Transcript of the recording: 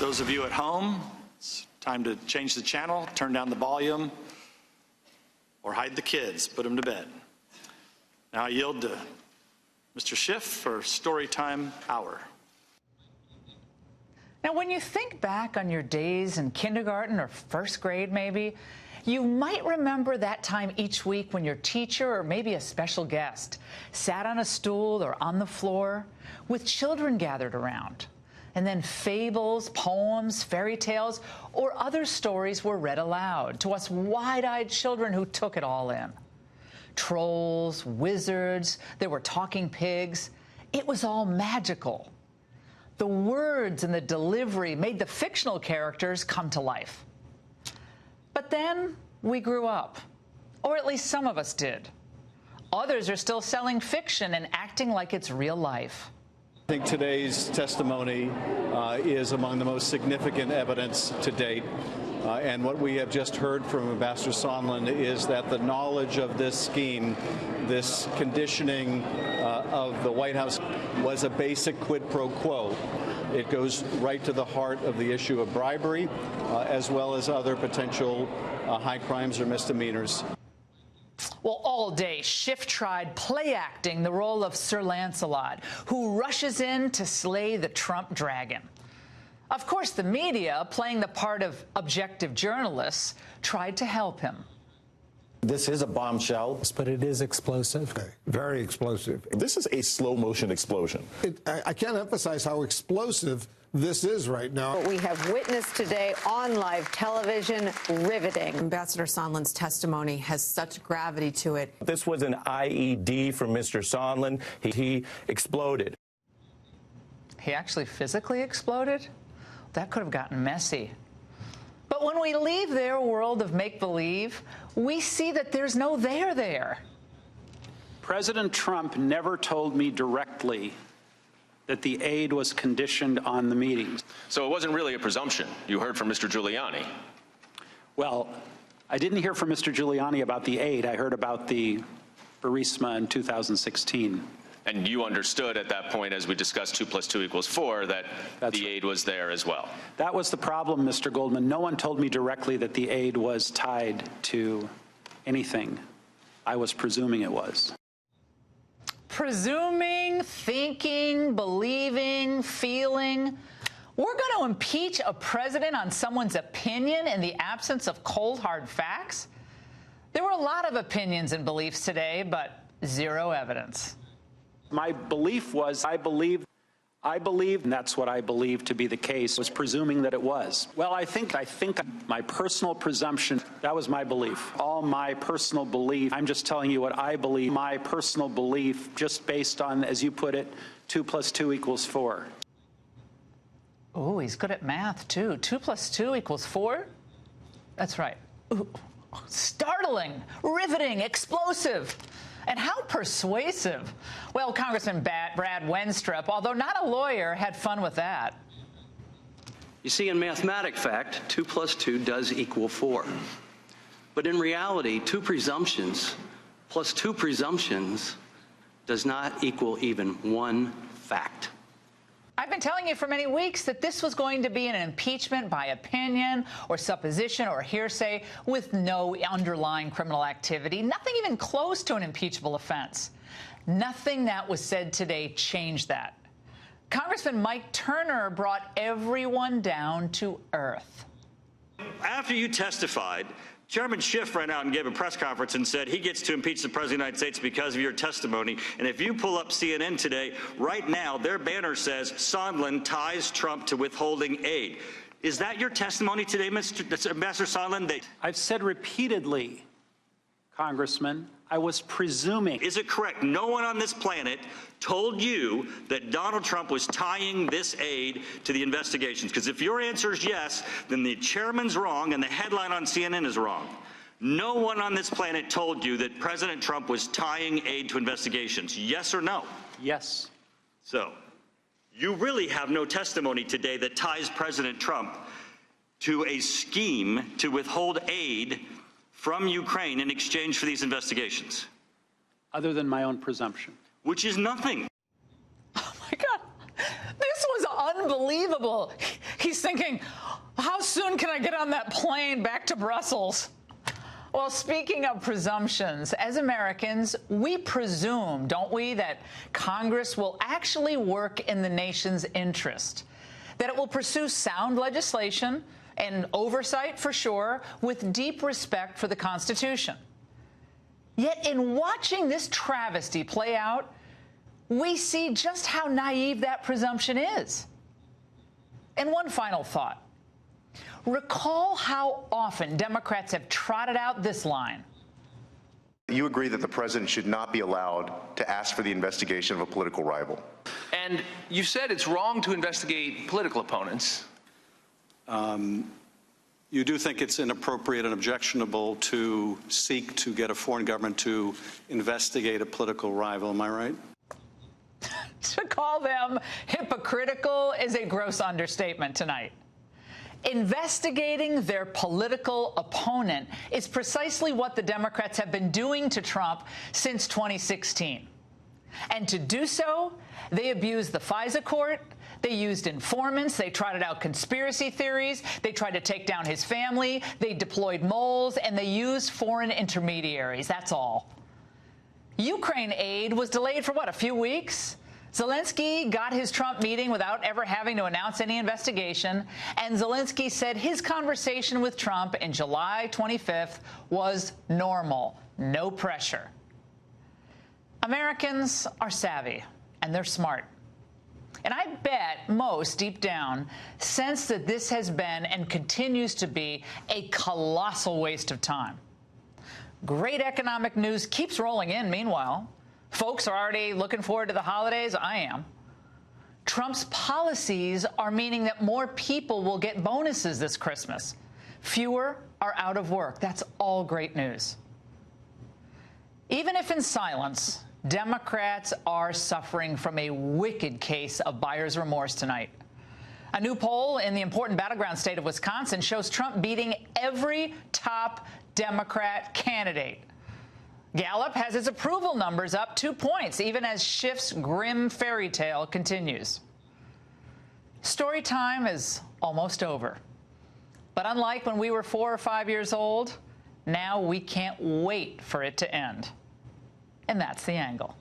Those of you at home, it's time to change the channel, turn down the volume, or hide the kids, put them to bed. Now I yield to Mr. Schiff for Storytime Hour. Now, when you think back on your days in kindergarten or first grade, maybe, you might remember that time each week when your teacher or maybe a special guest sat on a stool or on the floor with children gathered around. And then fables, poems, fairy tales, or other stories were read aloud to us wide-eyed children who took it all in. Trolls, wizards, there were talking pigs. It was all magical. The words and the delivery made the fictional characters come to life. But then we grew up, or at least some of us did. Others are still selling fiction and acting like it's real life. I think today's testimony is among the most significant evidence to date. And what we have just heard from Ambassador Sondland is that the knowledge of this scheme, this conditioning of the White House, was a basic quid pro quo. It goes right to the heart of the issue of bribery, as well as other potential high crimes or misdemeanors. Well, all day, Schiff tried play-acting the role of Sir Lancelot, who rushes in to slay the Trump dragon. Of course, the media, playing the part of objective journalists, tried to help him. This is a bombshell. But it is explosive. Okay. Very explosive. This is a slow-motion explosion. I can't emphasize how explosive this is right now. What we have witnessed today on live television, riveting. Ambassador Sondland's testimony has such gravity to it. This was an IED from Mr. Sondland. He exploded. He actually physically exploded? That could have gotten messy. But when we leave their world of make-believe, we see that there's no there. President Trump never told me directly that the aid was conditioned on the meetings. So it wasn't really a presumption. You heard from Mr. Giuliani. Well, I didn't hear from Mr. Giuliani about the aid. I heard about the Burisma in 2016. And you understood at that point, as we discussed 2 + 2 = 4, that the aid was there as well. That was the problem, Mr. Goldman. No one told me directly that the aid was tied to anything. I was presuming it was. Presuming, thinking, believing, feeling. We're going to impeach a president on someone's opinion in the absence of cold, hard facts? There were a lot of opinions and beliefs today, but zero evidence. My belief was, I believe, and that's what I believe to be the case, was presuming that it was. Well, I think my personal presumption, that was my belief. All my personal belief, I'm just telling you what I believe, my personal belief, just based on, as you put it, 2 + 2 = 4. Oh, he's good at math, too. 2 + 2 = 4? That's right. Ooh, startling, riveting, explosive. And how persuasive. Well, Congressman Brad Wenstrup, although not a lawyer, had fun with that. You see, in mathematic fact, 2 + 2 does equal 4. But in reality, 2 presumptions plus 2 presumptions does not equal even 1 fact. I've been telling you for many weeks that this was going to be an impeachment by opinion or supposition or hearsay with no underlying criminal activity, nothing even close to an impeachable offense. Nothing that was said today changed that. Congressman Mike Turner brought everyone down to earth. After you testified, Chairman Schiff ran out and gave a press conference and said he gets to impeach the President of the United States because of your testimony. And if you pull up CNN today, right now, their banner says Sondland ties Trump to withholding aid. Is that your testimony today, Ambassador Sondland? I've said repeatedly, Congressman, I was presuming. Is it correct? No one on this planet told you that Donald Trump was tying this aid to the investigations? Because if your answer is yes, then the chairman's wrong and the headline on CNN is wrong. No one on this planet told you that President Trump was tying aid to investigations. Yes or no? Yes. So you really have no testimony today that ties President Trump to a scheme to withhold aid from Ukraine in exchange for these investigations? Other than my own presumption. Which is nothing. Oh, my God. This was unbelievable. He's thinking, how soon can I get on that plane back to Brussels? Well, speaking of presumptions, as Americans, we presume, don't we, that Congress will actually work in the nation's interest, that it will pursue sound legislation and oversight, for sure, with deep respect for the Constitution. Yet in watching this travesty play out, we see just how naive that presumption is. And one final thought. Recall how often Democrats have trotted out this line. You agree that the president should not be allowed to ask for the investigation of a political rival. And you said it's wrong to investigate political opponents. You do think it's inappropriate and objectionable to seek to get a foreign government to investigate a political rival, am I right? To call them hypocritical is a gross understatement tonight. Investigating their political opponent is precisely what the Democrats have been doing to Trump since 2016. And to do so, they abused the FISA court, they used informants, they trotted out conspiracy theories, they tried to take down his family, they deployed moles, and they used foreign intermediaries. That's all. Ukraine aid was delayed for, what, a few weeks? Zelensky got his Trump meeting without ever having to announce any investigation, and Zelensky said his conversation with Trump in July 25th was normal, no pressure. Americans are savvy, and they're smart. And I bet most, deep down, sense that this has been and continues to be a colossal waste of time. Great economic news keeps rolling in, meanwhile. Folks are already looking forward to the holidays. I am. Trump's policies are meaning that more people will get bonuses this Christmas. Fewer are out of work. That's all great news. Even if in silence, Democrats are suffering from a wicked case of buyer's remorse tonight. A new poll in the important battleground state of Wisconsin shows Trump beating every top Democrat candidate. Gallup has its approval numbers up 2 points, even as Schiff's grim fairy tale continues. Storytime is almost over. But unlike when we were 4 or 5 years old, now we can't wait for it to end. And that's the angle.